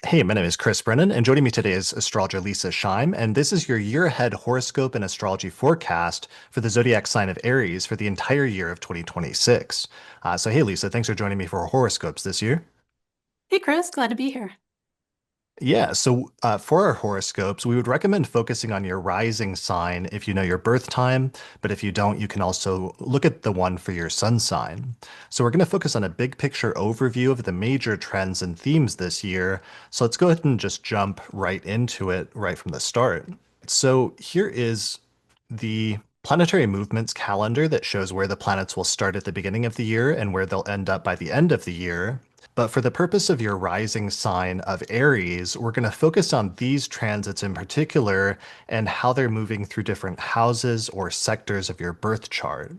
Hey, my name is Chris Brennan, and joining me today is astrologer Leisa Schaim, and this is your year ahead horoscope and astrology forecast for the zodiac sign of Aries for the entire year of 2026. Hey, Lisa, thanks for joining me for horoscopes this year. Hey Chris, glad to be here. For our horoscopes, we would recommend focusing on your rising sign if you know your birth time, but if you don't, you can also look at the one for your sun sign. So, we're going to focus on a big picture overview of the major trends and themes this year. So, let's go ahead and just jump right into it right from the start. So, here is the planetary movements calendar that shows where the planets will start at the beginning of the year and where they'll end up by the end of the year. But for the purpose of your rising sign of Aries, we're going to focus on these transits in particular and how they're moving through different houses or sectors of your birth chart.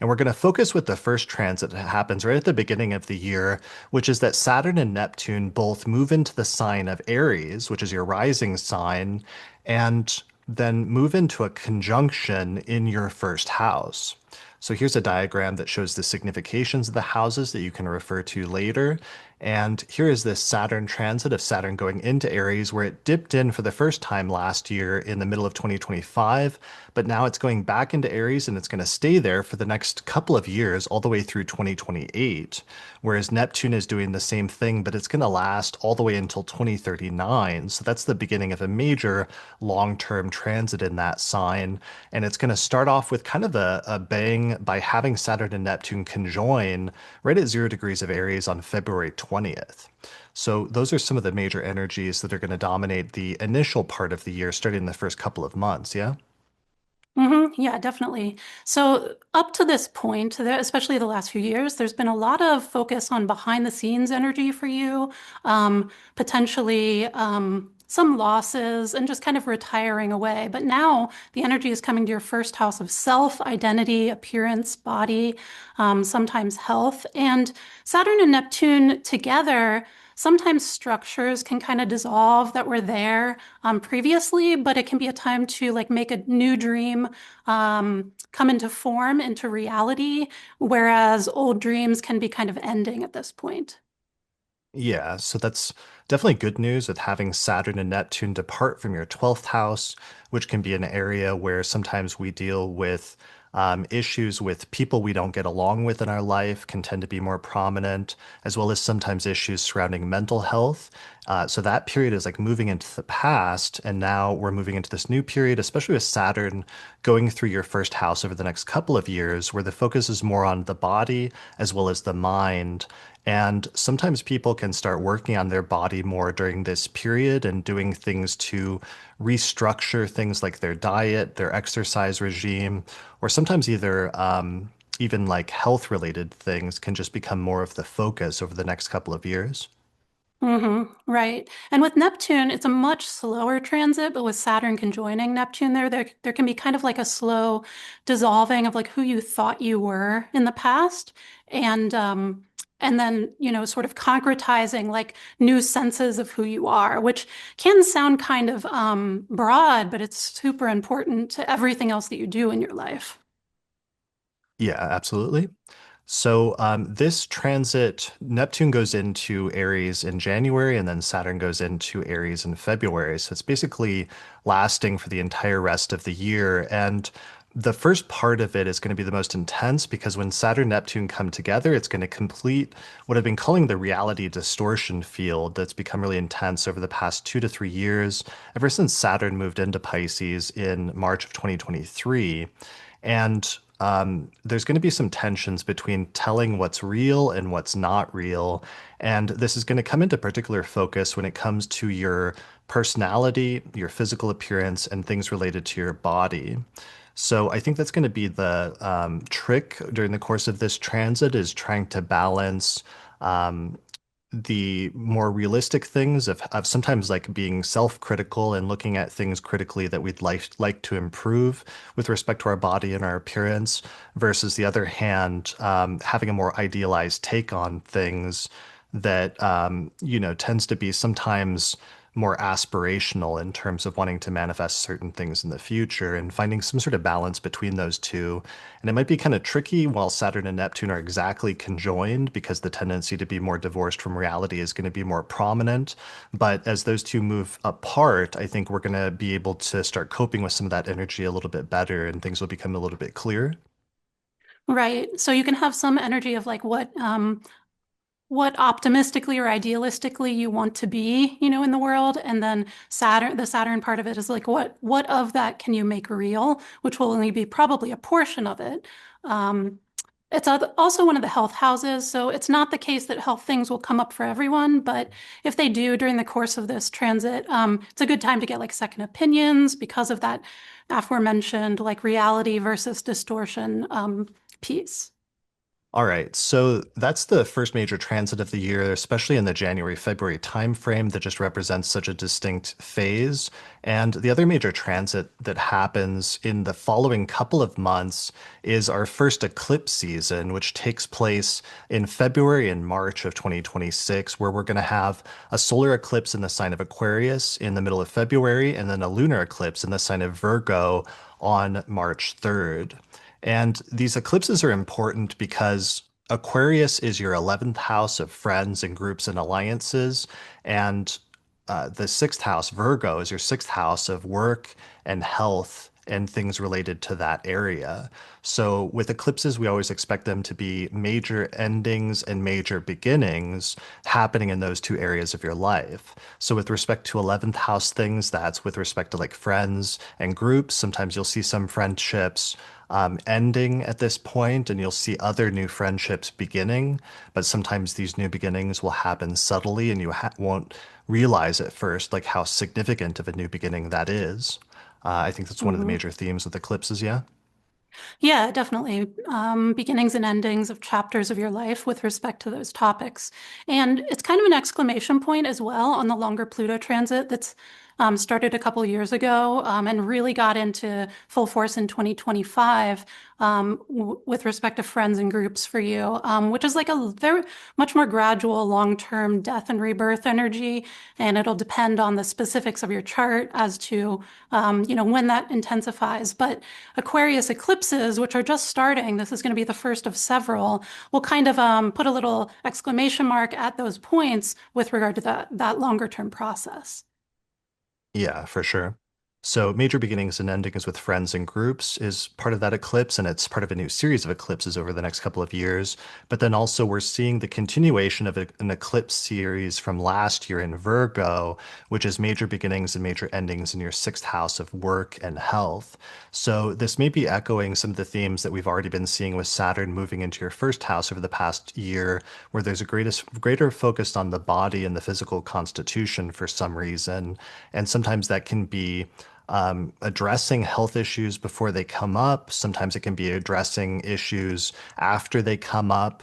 And we're going to focus with the first transit that happens right at the beginning of the year, which is that Saturn and Neptune both move into the sign of Aries, which is your rising sign, and then move into a conjunction in your first house. So here's a diagram that shows the significations of the houses that you can refer to later. And here is this Saturn transit of Saturn going into Aries, where it dipped in for the first time last year in the middle of 2025. But now it's going back into Aries and it's going to stay there for the next couple of years, all the way through 2028. Whereas Neptune is doing the same thing, but it's going to last all the way until 2039. So that's the beginning of a major long-term transit in that sign. And it's going to start off with kind of a bang by having Saturn and Neptune conjoin right at 0 degrees of Aries on February 20th. So those are some of the major energies that are going to dominate the initial part of the year, starting in the first couple of months. Yeah. Yeah, definitely. So up to this point, especially the last few years, there's been a lot of focus on behind the scenes energy for you, potentially some losses and just kind of retiring away. But now the energy is coming to your first house of self, identity, appearance, body, sometimes health. And Saturn and Neptune together, sometimes structures can kind of dissolve that were there previously, but it can be a time to like make a new dream come into form, into reality, whereas old dreams can be kind of ending at this point. Yeah, so that's definitely good news with having Saturn and Neptune depart from your 12th house, which can be an area where sometimes we deal with issues with people we don't get along with in our life can tend to be more prominent, as well as sometimes issues surrounding mental health. So that period is like moving into the past, and now we're moving into this new period, especially with Saturn going through your first house over the next couple of years, where the focus is more on the body as well as the mind. And sometimes people can start working on their body more during this period and doing things to restructure things like their diet, their exercise regime, or sometimes even like health related things can just become more of the focus over the next couple of years. Right. And with Neptune, it's a much slower transit, but with Saturn conjoining Neptune there can be kind of like a slow dissolving of like who you thought you were in the past. And and then, sort of concretizing like new senses of who you are, which can sound kind of broad, but it's super important to everything else that you do in your life. Yeah, absolutely. This transit, Neptune goes into Aries in January, and then Saturn goes into Aries in February. So it's basically lasting for the entire rest of the year. And the first part of it is going to be the most intense because when Saturn and Neptune come together, it's going to complete what I've been calling the reality distortion field that's become really intense over the past 2 to 3 years, ever since Saturn moved into Pisces in March of 2023. And there's going to be some tensions between telling what's real and what's not real. And this is going to come into particular focus when it comes to your personality, your physical appearance, and things related to your body. So I think that's going to be the trick during the course of this transit is trying to balance um, the more realistic things of sometimes like being self-critical and looking at things critically that we'd like to improve with respect to our body and our appearance versus the other hand having a more idealized take on things that tends to be sometimes more aspirational in terms of wanting to manifest certain things in the future and finding some sort of balance between those two. And it might be kind of tricky while Saturn and Neptune are exactly conjoined because the tendency to be more divorced from reality is going to be more prominent. But as those two move apart, I think we're going to be able to start coping with some of that energy a little bit better and things will become a little bit clearer. Right. So you can have some energy of like what optimistically or idealistically you want to be, in the world. And then the Saturn part of it is like what of that can you make real, which will only be probably a portion of it. Um, it's also one of the health houses, so it's not the case that health things will come up for everyone, but if they do during the course of this transit, it's a good time to get like second opinions because of that aforementioned like reality versus distortion piece. All right, so that's the first major transit of the year, especially in the January-February timeframe that just represents such a distinct phase. And the other major transit that happens in the following couple of months is our first eclipse season, which takes place in February and March of 2026, where we're going to have a solar eclipse in the sign of Aquarius in the middle of February, and then a lunar eclipse in the sign of Virgo on March 3rd. And these eclipses are important because Aquarius is your 11th house of friends and groups and alliances. And the sixth house, Virgo, is your sixth house of work and health and things related to that area. So with eclipses, we always expect them to be major endings and major beginnings happening in those two areas of your life. So with respect to 11th house things, that's with respect to like friends and groups. Sometimes you'll see some friendships ending at this point, and you'll see other new friendships beginning. But sometimes these new beginnings will happen subtly, and you won't realize at first like how significant of a new beginning that is. I think that's one of the Mhm. major themes with eclipses, yeah. Yeah, definitely. Beginnings and endings of chapters of your life with respect to those topics. And it's kind of an exclamation point as well on the longer Pluto transit that's started a couple years ago and really got into full force in 2025 with respect to friends and groups for you, which is like a very much more gradual, long-term death and rebirth energy. And it'll depend on the specifics of your chart as to, when that intensifies. But Aquarius eclipses, which are just starting, this is going to be the first of several, will kind of put a little exclamation mark at those points with regard to that longer term process. Yeah, for sure. So, major beginnings and endings with friends and groups is part of that eclipse, and it's part of a new series of eclipses over the next couple of years. But then also, we're seeing the continuation of an eclipse series from last year in Virgo, which is major beginnings and major endings in your sixth house of work and health. So, this may be echoing some of the themes that we've already been seeing with Saturn moving into your first house over the past year, where there's a greater focus on the body and the physical constitution for some reason. And sometimes that can be addressing health issues before they come up. Sometimes it can be addressing issues after they come up.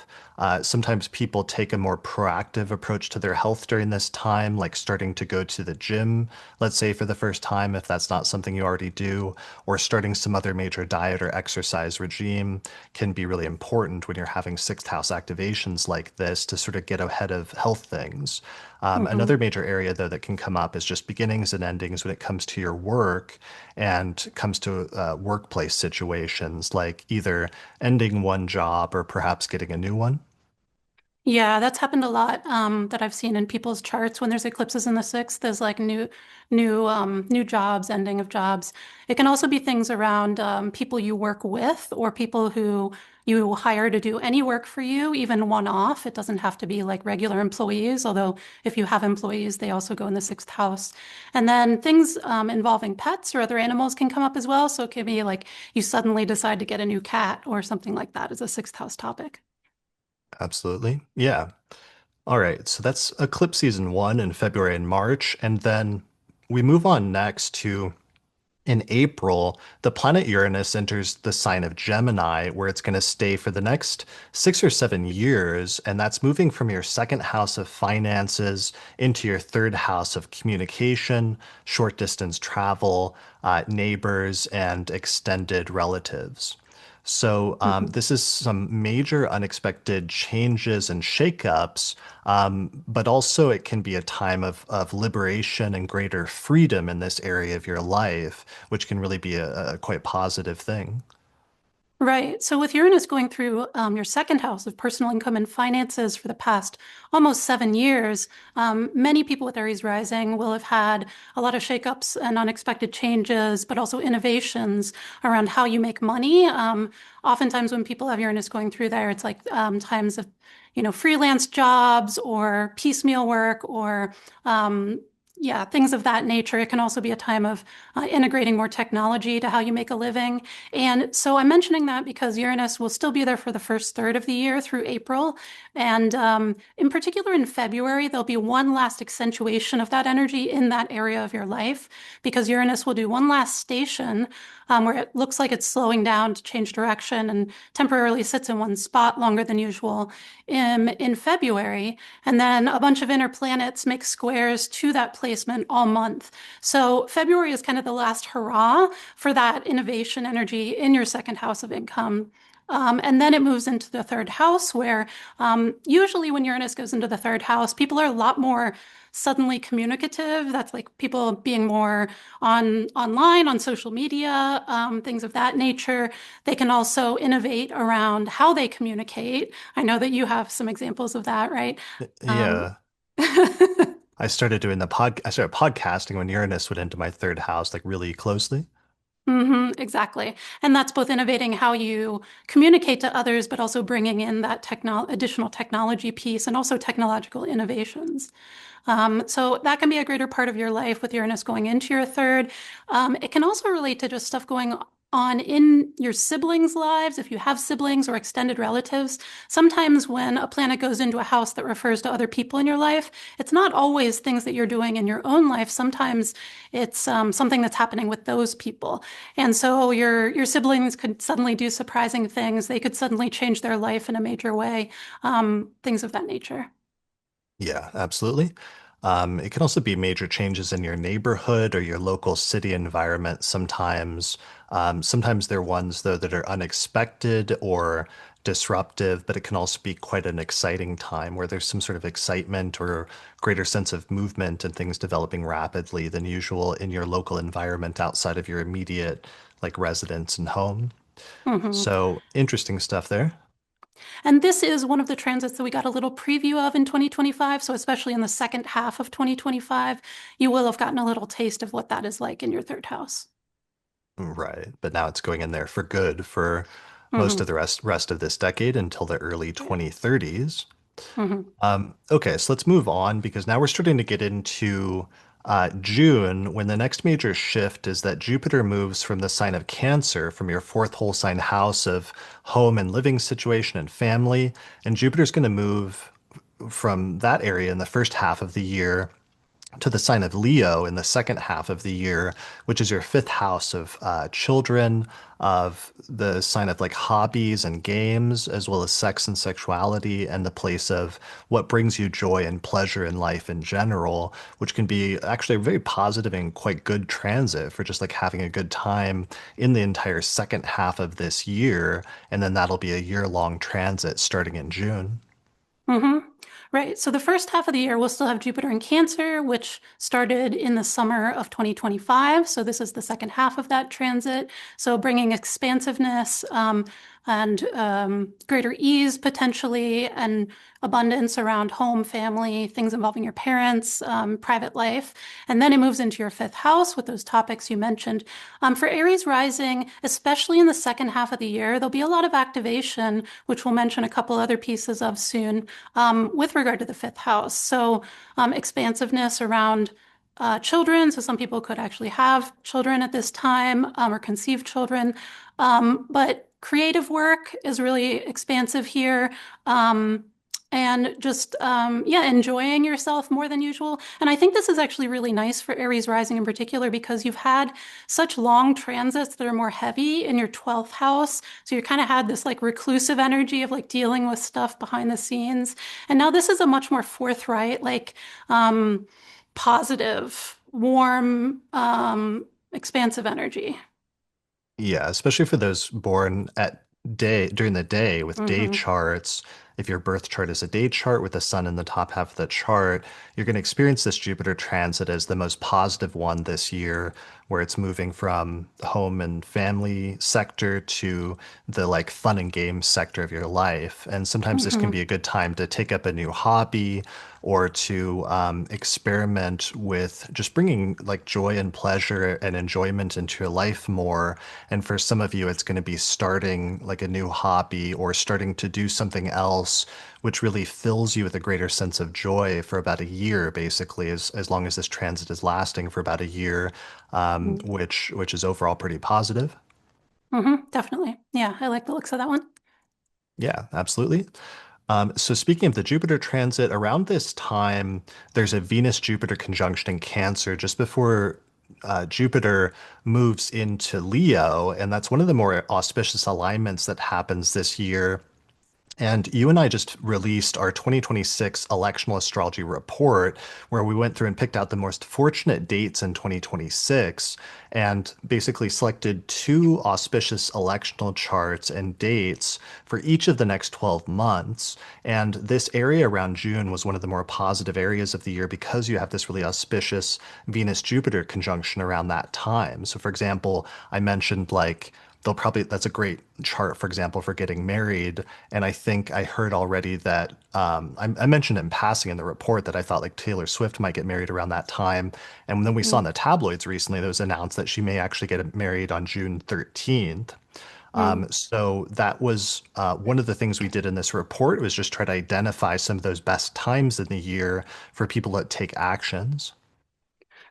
Sometimes people take a more proactive approach to their health during this time, like starting to go to the gym, let's say for the first time, if that's not something you already do, or starting some other major diet or exercise regime can be really important when you're having sixth house activations like this to sort of get ahead of health things. Another Mhm. major area, though, that can come up is just beginnings and endings when it comes to your work and comes to workplace situations, like either ending one job or perhaps getting a new one. Yeah, that's happened a lot that I've seen in people's charts when there's eclipses in the sixth. There's like new jobs, ending of jobs. It can also be things around people you work with or people who you hire to do any work for you, even one-off. It doesn't have to be like regular employees, although if you have employees, they also go in the sixth house. And then things involving pets or other animals can come up as well. So it could be like you suddenly decide to get a new cat or something like that as a sixth house topic. Absolutely. Yeah. All right. So that's eclipse season one in February and March. And then we move on next to in April, the planet Uranus enters the sign of Gemini, where it's going to stay for the next 6 or 7 years. And that's moving from your second house of finances into your third house of communication, short distance travel, neighbors, and extended relatives. So Mhm. this is some major unexpected changes and shakeups, but also it can be a time of liberation and greater freedom in this area of your life, which can really be a quite positive thing. Right. So with Uranus going through your second house of personal income and finances for the past almost 7 years, many people with Aries rising will have had a lot of shakeups and unexpected changes, but also innovations around how you make money. Oftentimes when people have Uranus going through there, it's like times of, freelance jobs or piecemeal work or yeah, things of that nature. It can also be a time of integrating more technology to how you make a living. And so I'm mentioning that because Uranus will still be there for the first third of the year through April. And in particular, in February, there'll be one last accentuation of that energy in that area of your life because Uranus will do one last station where it looks like it's slowing down to change direction and temporarily sits in one spot longer than usual in February. And then a bunch of inner planets make squares to that placement all month. So February is kind of the last hurrah for that innovation energy in your second house of income. And then it moves into the third house, where usually when Uranus goes into the third house, people are a lot more suddenly communicative. That's like people being more online, on social media, things of that nature. They can also innovate around how they communicate. I know that you have some examples of that, right? Um, Yeah. I started podcasting when Uranus went into my third house, like really closely. exactly. And that's both innovating how you communicate to others, but also bringing in that additional technology piece and also technological innovations. So that can be a greater part of your life with Uranus going into your third. It can also relate to just stuff going on in your siblings' lives, if you have siblings or extended relatives. Sometimes when a planet goes into a house that refers to other people in your life, it's not always things that you're doing in your own life. Sometimes it's something that's happening with those people. And so your siblings could suddenly do surprising things. They could suddenly change their life in a major way, things of that nature. Yeah, absolutely. It can also be major changes in your neighborhood or your local city environment sometimes. Sometimes they're ones, though, that are unexpected or disruptive, but it can also be quite an exciting time where there's some sort of excitement or greater sense of movement and things developing rapidly than usual in your local environment outside of your immediate like residence and home. Mhm. So interesting stuff there. And this is one of the transits that we got a little preview of in 2025. So, especially in the second half of 2025, you will have gotten a little taste of what that is like in your third house. Right. But now it's going in there for good for most of Hmm. the rest of this decade until the early Yeah. 2030s. Hmm. Okay, so let's move on because now we're starting to get into June when the next major shift is that Jupiter moves from the sign of Cancer, from your fourth whole sign house of home and living situation and family. And Jupiter's going to move from that area in the first half of the year to the sign of Leo in the second half of the year, which is your fifth house of children, of the sign of like hobbies and games, as well as sex and sexuality, and the place of what brings you joy and pleasure in life in general, which can be actually a very positive and quite good transit for just like having a good time in the entire second half of this year. And then that'll be a year-long transit starting in June. Hmm. Right. So the first half of the year, we'll still have Jupiter in Cancer, which started in the summer of 2025. So this is the second half of that transit. So bringing expansiveness and greater ease potentially and abundance around home, family, things involving your parents, private life. And then it moves into your fifth house with those topics you mentioned. For Aries rising, especially in the second half of the year, there'll be a lot of activation, which we'll mention a couple other pieces of soon, with regard to the fifth house. So, expansiveness around children. So, some people could actually have children at this time or conceive children. But creative work is really expansive here. And just, yeah, enjoying yourself more than usual. And I think this is actually really nice for Aries rising in particular because you've had such long transits that are more heavy in your 12th house. So you kind of had this like reclusive energy of like dealing with stuff behind the scenes. And now this is a much more forthright, like um, positive, warm, expansive energy. Yeah, especially for those born at during the day with day Hmm. charts. If your birth chart is a day chart with the sun in the top half of the chart, you're going to experience this Jupiter transit as the most positive one this year, where it's moving from home and family sector to the like fun and games sector of your life. And sometimes this can Hmm. be a good time to take up a new hobby or to experiment with just bringing like joy and pleasure and enjoyment into your life more. And for some of you, it's going to be starting like a new hobby or starting to do something else, which really fills you with a greater sense of joy for about a year, basically, as long as this transit is lasting for about a year, which is overall pretty positive. Hmm. Definitely. Yeah, I like the looks of that one. Yeah, absolutely. So speaking of the Jupiter transit, around this time, there's a Venus-Jupiter conjunction in Cancer just before Jupiter moves into Leo, and that's one of the more auspicious alignments that happens this year. And you and I just released our 2026 electional astrology report, where we went through and picked out the most fortunate dates in 2026 and basically selected two auspicious electional charts and dates for each of the next 12 months. And this area around June was one of the more positive areas of the year because you have this really auspicious Venus Jupiter conjunction around that time. So, for example, I mentioned like, they'll probably that's a great chart, for example, for getting married. And I think I heard already that I mentioned in passing in the report that I thought like Taylor Swift might get married around that time. And then we saw in the tabloids recently that it was announced that she may actually get married on June 13th. Mm. So that was one of the things we did in this report was just try to identify some of those best times in the year for people to take actions.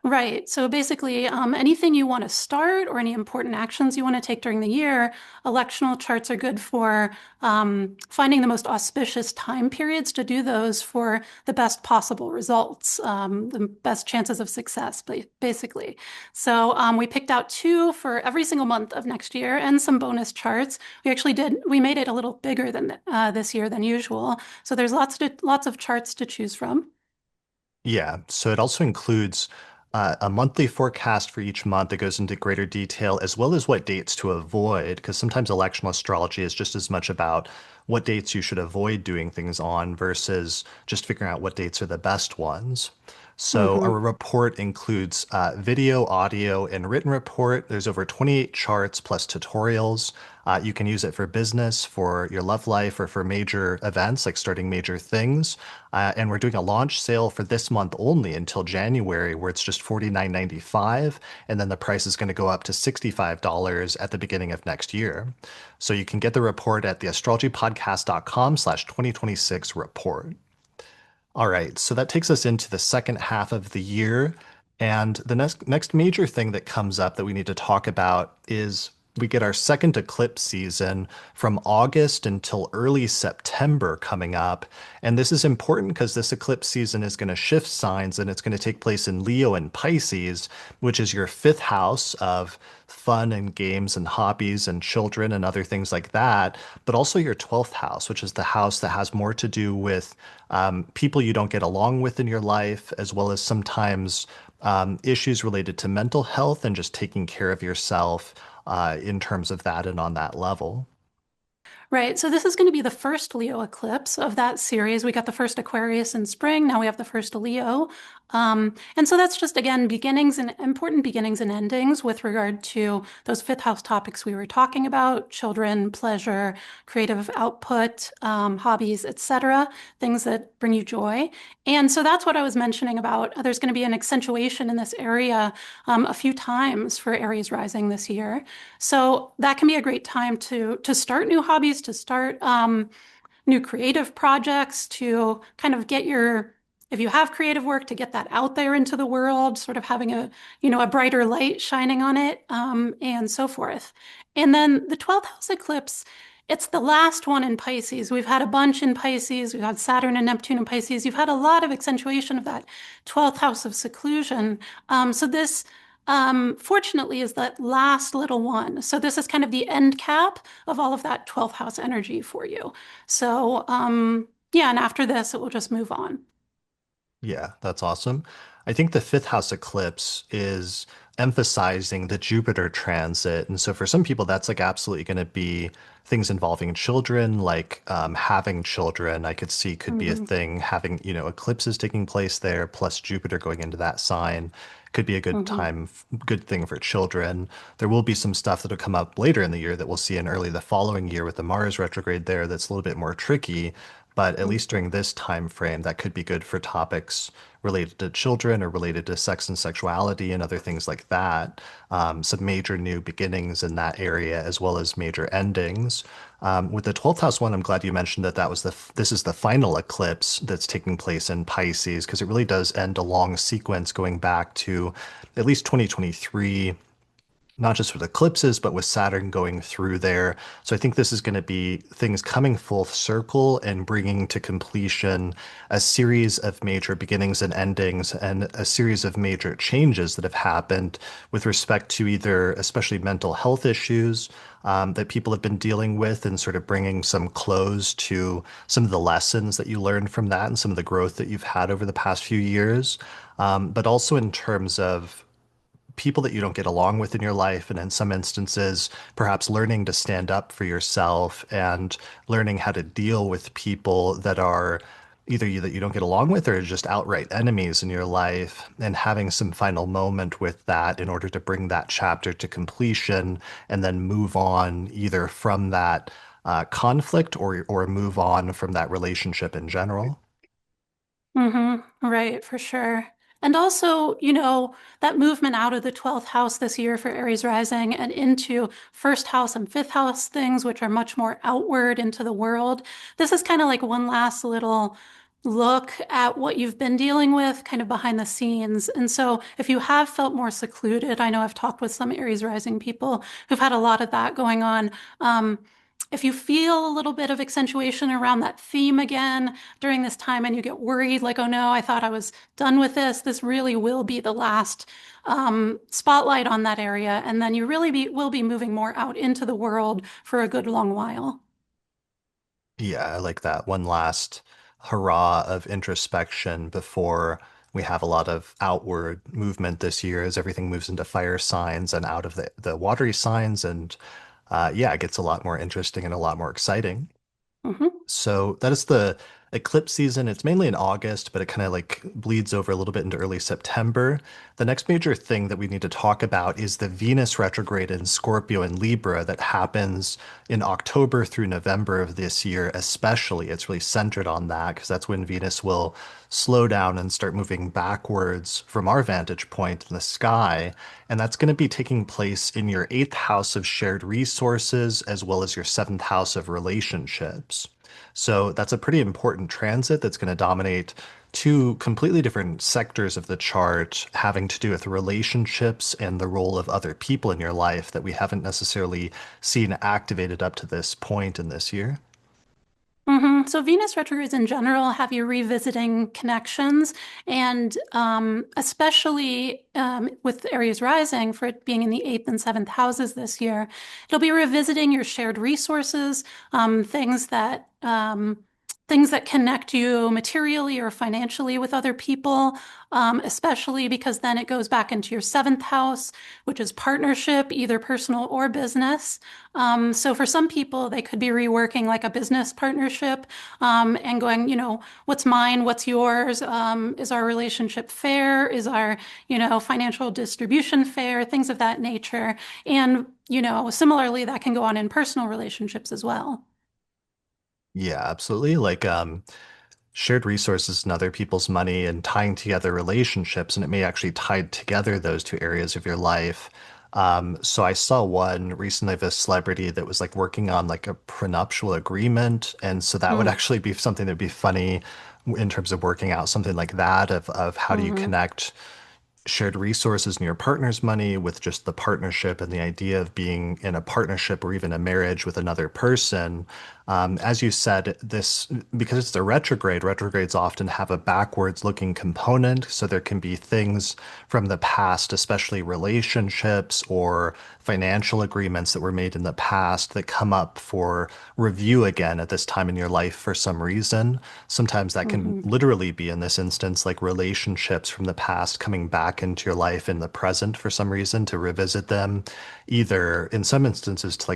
Right. So basically, anything you want to start or any important actions you want to take during the year, electional charts are good for finding the most auspicious time periods to do those for the best possible results, the best chances of success, basically. So we picked out two for every single month of next year and some bonus charts. We made it a little bigger than this year than usual. So there's lots of charts to choose from. Yeah, so it also includes a monthly forecast for each month that goes into greater detail, as well as what dates to avoid, because sometimes electional astrology is just as much about what dates you should avoid doing things on versus just figuring out what dates are the best ones. So our Hmm. report includes video, audio, and written report. There's over 28 charts plus tutorials. You can use it for business, for your love life, or for major events like starting major things. And we're doing a launch sale for this month only until January, where it's just $49.95, and then the price is going to go up to $65 at the beginning of next year. So you can get the report at theastrologypodcast.com/2026 report. All right, so that takes us into the second half of the year. And the next major thing that comes up that we need to talk about is we get our second eclipse season from August until early September coming up. And this is important because this eclipse season is going to shift signs and it's going to take place in Leo and Pisces, which is your fifth house of fun and games and hobbies and children and other things like that, but also your 12th house, which is the house that has more to do with people you don't get along with in your life, as well as sometimes issues related to mental health and just taking care of yourself in terms of that and on that level. Right. So this is going to be the first Leo eclipse of that series. We got the first Aquarius in spring. Now we have the first Leo. And so that's just, again, beginnings and important beginnings and endings with regard to those fifth house topics we were talking about, children, pleasure, creative output, hobbies, etc., things that bring you joy. And so that's what I was mentioning about there's going to be an accentuation in this area a few times for Aries rising this year. So that can be a great time to start new hobbies, to start new creative projects, to kind of get your, if you have creative work, to get that out there into the world, sort of having a brighter light shining on it, and so forth. And then the 12th house eclipse, it's the last one in Pisces. We've had a bunch in Pisces. We've had Saturn and Neptune in Pisces. You've had a lot of accentuation of that 12th house of seclusion. So this fortunately is that last little one. So this is kind of the end cap of all of that 12th house energy for you. So yeah, and after this, it will just move on. Yeah, that's awesome. I think the fifth house eclipse is emphasizing the Jupiter transit. And so for some people, that's like absolutely going to be things involving children, like having children. I could see could be a Hmm. thing having, eclipses taking place there, plus Jupiter going into that sign. Could be a good Hmm. time, good thing for children. There will be some stuff that'll come up later in the year that we'll see in early the following year with the Mars retrograde there that's a little bit more tricky. But at least during this time frame, that could be good for topics related to children or related to sex and sexuality and other things like that. Some major new beginnings in that area, as well as major endings. With the 12th house one, I'm glad you mentioned that this is the final eclipse that's taking place in Pisces, because it really does end a long sequence going back to at least 2023, not just with eclipses, but with Saturn going through there. So I think this is going to be things coming full circle and bringing to completion a series of major beginnings and endings and a series of major changes that have happened with respect to either, especially mental health issues that people have been dealing with and sort of bringing some close to some of the lessons that you learned from that and some of the growth that you've had over the past few years. But also in terms of people that you don't get along with in your life, and in some instances, perhaps learning to stand up for yourself and learning how to deal with people that are either you that you don't get along with or just outright enemies in your life, and having some final moment with that in order to bring that chapter to completion and then move on either from that conflict or move on from that relationship in general. Right, for sure. And also, that movement out of the 12th house this year for Aries rising and into first house and fifth house things, which are much more outward into the world. This is kind of like one last little look at what you've been dealing with kind of behind the scenes. And so if you have felt more secluded, I know I've talked with some Aries rising people who've had a lot of that going on. Um, if you feel a little bit of accentuation around that theme again during this time and you get worried, like, oh no, I thought I was done with this really will be the last spotlight on that area. And then you really will be moving more out into the world for a good long while. Yeah, I like that one last hurrah of introspection before we have a lot of outward movement this year as everything moves into fire signs and out of the watery signs. And yeah, it gets a lot more interesting and a lot more exciting. Hmm. So that is the eclipse season. It's mainly in August, but it kind of like bleeds over a little bit into early September. The next major thing that we need to talk about is the Venus retrograde in Scorpio and Libra that happens in October through November of this year, especially. It's really centered on that because that's when Venus will slow down and start moving backwards from our vantage point in the sky. And that's going to be taking place in your eighth house of shared resources as well as your seventh house of relationships. So that's a pretty important transit that's going to dominate two completely different sectors of the chart having to do with relationships and the role of other people in your life that we haven't necessarily seen activated up to this point in this year. So Venus retrogrades in general have you revisiting connections, and especially with Aries rising for it being in the eighth and seventh houses this year, it'll be revisiting your shared resources, things that connect you materially or financially with other people, especially because then it goes back into your seventh house, which is partnership, either personal or business. So for some people, they could be reworking like a business partnership and going, what's mine, what's yours? Is our relationship fair? Is our, financial distribution fair? Things of that nature. And, similarly, that can go on in personal relationships as well. Yeah, absolutely. Like shared resources and other people's money and tying together relationships, and it may actually tie together those two areas of your life. So I saw one recently of a celebrity that was like working on like a prenuptial agreement, and so that would Mm. actually be something that'd be funny in terms of working out something like that of how do you Hmm. connect shared resources and your partner's money with just the partnership and the idea of being in a partnership or even a marriage with another person. As you said, this because it's a retrograde, retrogrades often have a backwards looking component. So there can be things from the past, especially relationships or financial agreements that were made in the past that come up for review again at this time in your life for some reason. Sometimes that can Hmm. literally be, in this instance, like relationships from the past coming back into your life in the present for some reason to revisit them, either in some instances to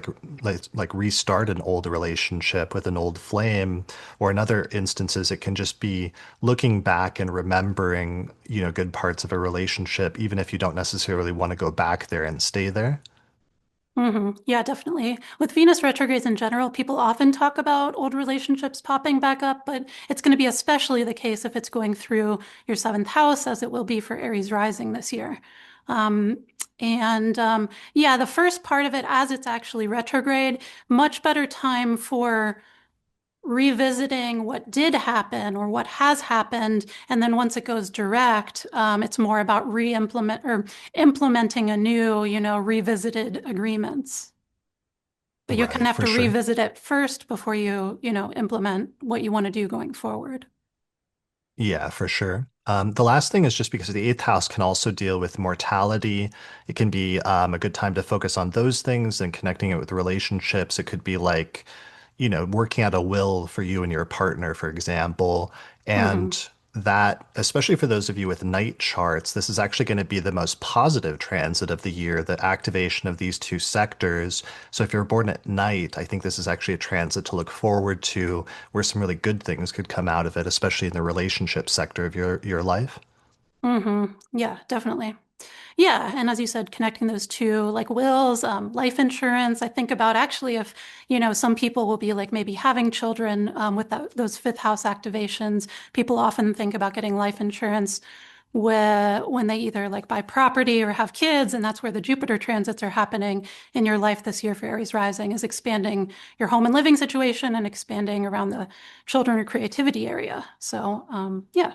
like restart an old relationship with an old flame, or in other instances it can just be looking back and remembering, good parts of a relationship, even if you don't necessarily want to go back there and stay there. Yeah, definitely. With Venus retrogrades in general, people often talk about old relationships popping back up, but it's going to be especially the case if it's going through your seventh house, as it will be for Aries rising this year. Um, yeah, the first part of it, as it's actually retrograde, much better time for revisiting what did happen or what has happened. And then once it goes direct, it's more about re-implement or implementing anew, revisited agreements. But you kind of Right, have for to sure. revisit it first before you implement what you want to do going forward. Yeah, for sure. The last thing is just because the eighth house can also deal with mortality. It can be a good time to focus on those things and connecting it with relationships. It could be like, working out a will for you and your partner, for example. Hmm. And that, especially for those of you with night charts, this is actually going to be the most positive transit of the year, the activation of these two sectors. So if you're born at night, I think this is actually a transit to look forward to where some really good things could come out of it, especially in the relationship sector of your life. Yeah, definitely. Yeah, and as you said, connecting those two, like wills, life insurance. I think about actually if, some people will be like maybe having children with those fifth house activations. People often think about getting life insurance where when they either like buy property or have kids, and that's where the Jupiter transits are happening in your life this year for Aries rising, is expanding your home and living situation and expanding around the children or creativity area. So, yeah.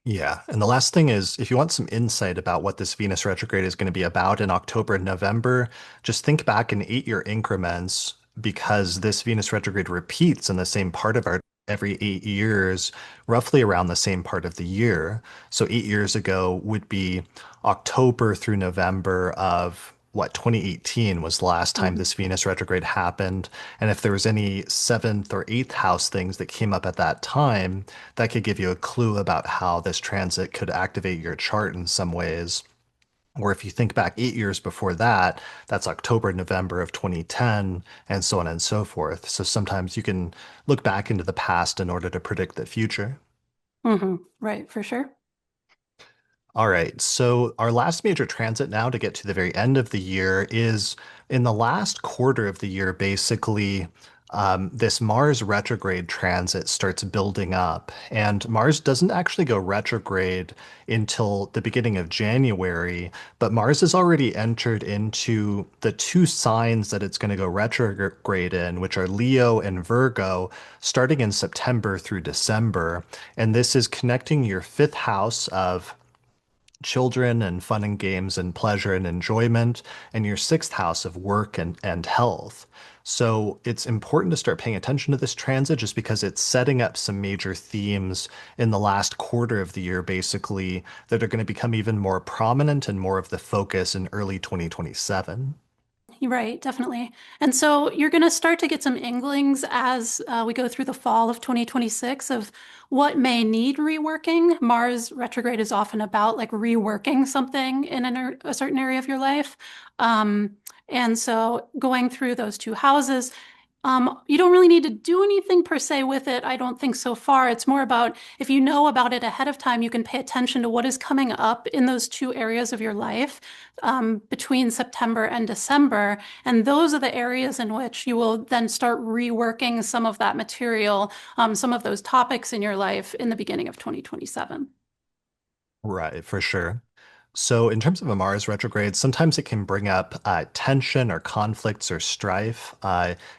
Yeah. And the last thing is, if you want some insight about what this Venus retrograde is going to be about in October and November, just think back in 8 year increments because this Venus retrograde repeats in the same part of our every 8 years, roughly around the same part of the year. So 8 years ago would be October through November of what 2018 was the last time Mhm. this Venus retrograde happened. And if there was any seventh or eighth house things that came up at that time, that could give you a clue about how this transit could activate your chart in some ways. Or if you think back 8 years before that, that's October, November of 2010, and so on and so forth. So sometimes you can look back into the past in order to predict the future. Right, for sure. All right. So our last major transit now to get to the very end of the year is in the last quarter of the year, basically, this Mars retrograde transit starts building up. And Mars doesn't actually go retrograde until the beginning of January, but Mars has already entered into the two signs that it's going to go retrograde in, which are Leo and Virgo, starting in September through December. And this is connecting your fifth house of children and fun and games and pleasure and enjoyment, and your sixth house of work and health. So it's important to start paying attention to this transit just because it's setting up some major themes in the last quarter of the year, basically, that are going to become even more prominent and more of the focus in early 2027. Right, definitely. And so you're going to start to get some inklings as we go through the fall of 2026 of what may need reworking. Mars retrograde is often about like reworking something in a certain area of your life. Um, and so going through those two houses, you don't really need to do anything per se with it. I don't think so far. It's more about if you know about it ahead of time, you can pay attention to what is coming up in those two areas of your life between September and December. And those are the areas in which you will then start reworking some of that material, some of those topics in your life in the beginning of 2027. Right, for sure. So, in terms of a Mars retrograde, sometimes it can bring up tension or conflicts or strife.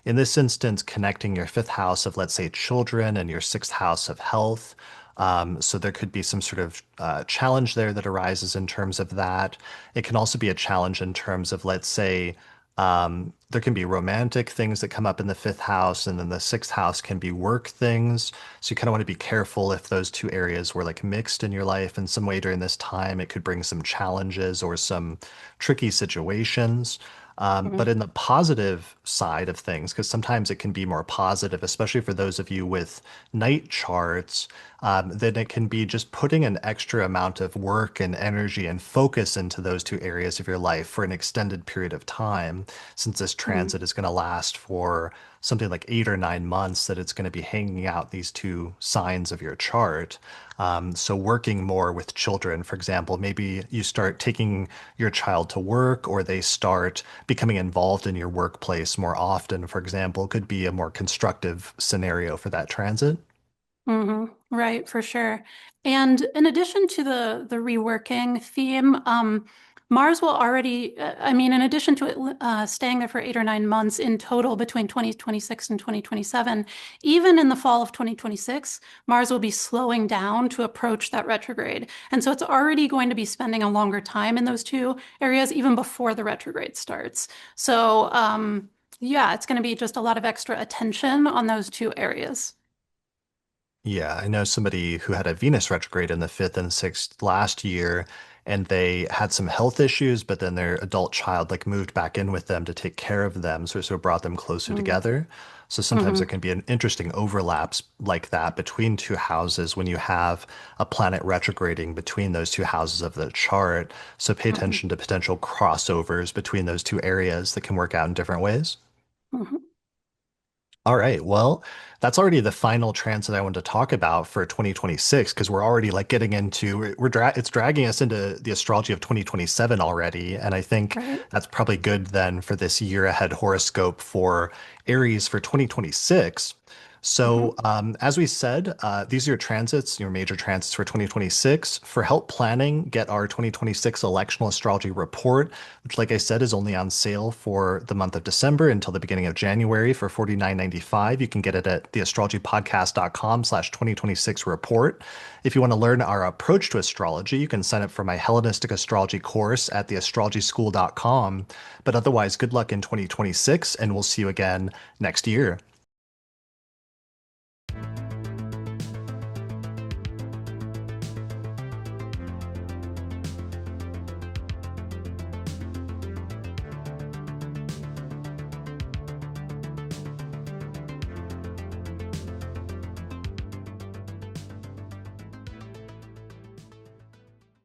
In this instance, connecting your fifth house of, let's say, children and your sixth house of health. So, there could be some sort of challenge there that arises in terms of that. It can also be a challenge in terms of, let's say, There can be romantic things that come up in the fifth house, and then the sixth house can be work things. So you kind of want to be careful if those two areas were like mixed in your life in some way during this time. It could bring some challenges or some tricky situations. But Mhm. in the positive side of things, because sometimes it can be more positive, especially for those of you with night charts, then it can be just putting an extra amount of work and energy and focus into those two areas of your life for an extended period of time, since this Mhm. transit is going to last for something like 8 or 9 months, that it's going to be hanging out these two signs of your chart. So working more with children, for example, maybe you start taking your child to work or they start becoming involved in your workplace more often, for example, could be a more constructive scenario for that transit. Right, for sure. And in addition to the reworking theme, Mars will already, I mean, in addition to it staying there for 8 or 9 months in total between 2026 and 2027, even in the fall of 2026, Mars will be slowing down to approach that retrograde. And so it's already going to be spending a longer time in those two areas even before the retrograde starts. So, yeah, it's going to be just a lot of extra attention on those two areas. Yeah, I know somebody who had a Venus retrograde in the fifth and sixth last year, and they had some health issues, but then their adult child like moved back in with them to take care of them, so it sort of brought them closer together. So sometimes there Mm-hmm. can be an interesting overlaps like that between two houses when you have a planet retrograding between those two houses of the chart. So pay Mm-hmm. attention to potential crossovers between those two areas that can work out in different ways. Mm-hmm. All right. Well, that's already the final transit I wanted to talk about for 2026 because we're already like getting into it's dragging us into the astrology of 2027 already, and I think Right. that's probably good then for this year ahead horoscope for Aries for 2026. So, Mm-hmm. as we said, these are your transits, your major transits for 2026. For help planning, get our 2026 electional astrology report, which, like I said, is only on sale for the month of December until the beginning of January for $49.95. You can get it at theastrologypodcast.com/2026 report. If you want to learn our approach to astrology, you can sign up for my Hellenistic astrology course at theastrologyschool.com. But otherwise, good luck in 2026, and we'll see you again next year.